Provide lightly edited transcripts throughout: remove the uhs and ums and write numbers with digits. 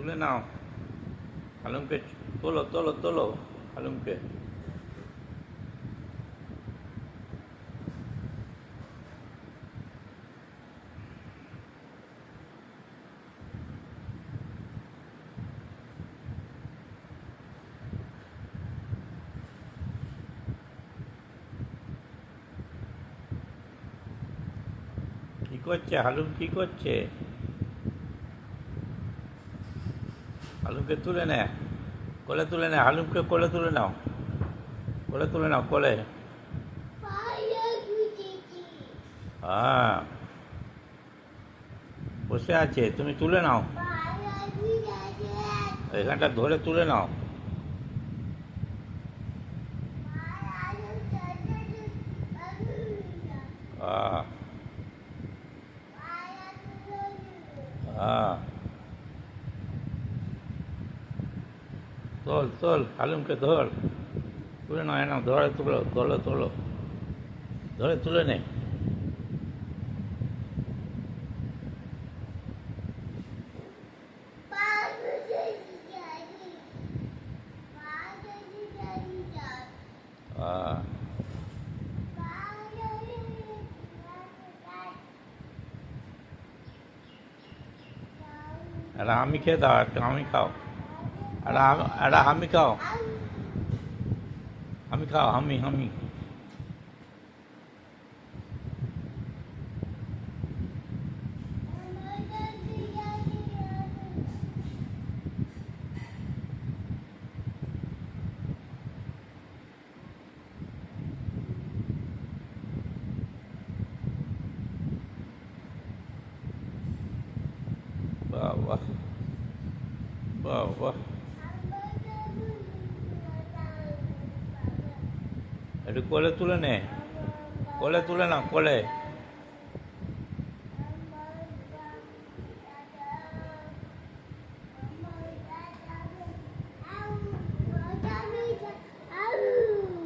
তুলে নাও হালুমকে। তোলো তোলো তোলো হালুমকে। কি করছে হালুম, কি করছে? হালুমকে তুলে নে, কোলে তুলে নে, হালুমকে কোলে তুলে নাও, কোলে তুলে নাও, কোলে। হ্যাঁ, বসে আছে, তুমি তুলে নাও, এখানটা ধরে তুলে নাও। হ্যাঁ হ্যাঁ, তোল তোল হালুমকে ধর, তুলে নাও, এনাও ধরে তুলো, তোলো তোলো, ধরে তুলে নে। হ্যাঁ, এটা আমি খেয়ে দাও, একটা আমি খাও, এটা আমি খাও, আমি খাও, আমি আমি। বাহ বাহ, বাহ বাহ, একটু কোলে তুলে নে, কোলে তুলে নাও, কোলে।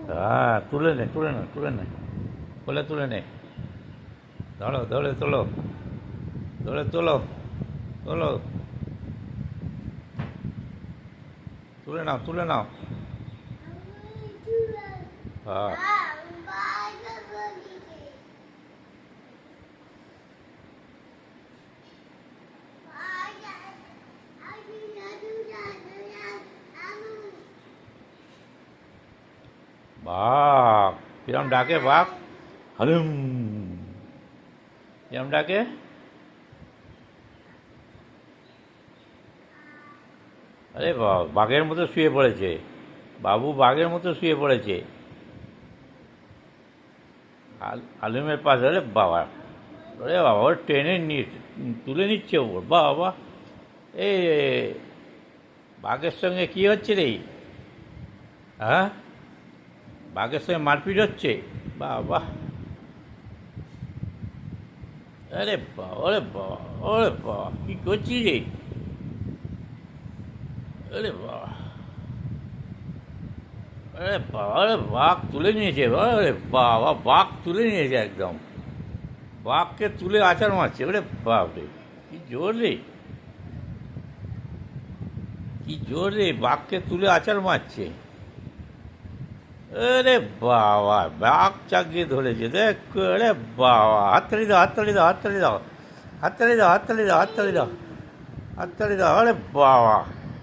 হ্যাঁ, তুলে নে, তুলে নে, তুলে নে, কোলে তুলে নে, ধরো ধরে তোলো, ধরে তোলো, তোলো, তুলে নাও, তুলে নাও। হ্যাঁ, বাঘ কিরম ডাকে, বাঘ হালুম, কিরম ডাকে। আরে বাঘের মতো শুয়ে পড়েছে, বাবু বাঘের মতো শুয়ে পড়েছে হালুমের পাশে। আরে বাবা, আরে বাবা, ওর টেনে তুলে নিচ্ছে ওর, বাবা। এই বাঘের সঙ্গে কি হচ্ছে রে? হ্যাঁ, বাঘের সঙ্গে মারপিট হচ্ছে, বাবা। আরে বাবা, ওরে বাবা, ওরে বাবা, কি করছিস রে? আরে বাবা, আরে বাবা, আরে বাঘ তুলে নিয়েছে, আরে বাবা, বাঘ তুলে নিয়েছে একদম, বাঘকে তুলে আছাড় মারছে। ওরে বাপরে, কি জোর রে, কি জোর রে, বাঘকে তুলে আছাড় মারছে। আরে বাবা, বাঘ চাগিয়ে ধরেছে দেখ। আরে বাবা, হাততালি দাও, হাততালি দাও, হাততালি দাও, হাততালি দাও, হাততালি দাও, হাততালি দাও, হাততালি দাও। আরে বাবা।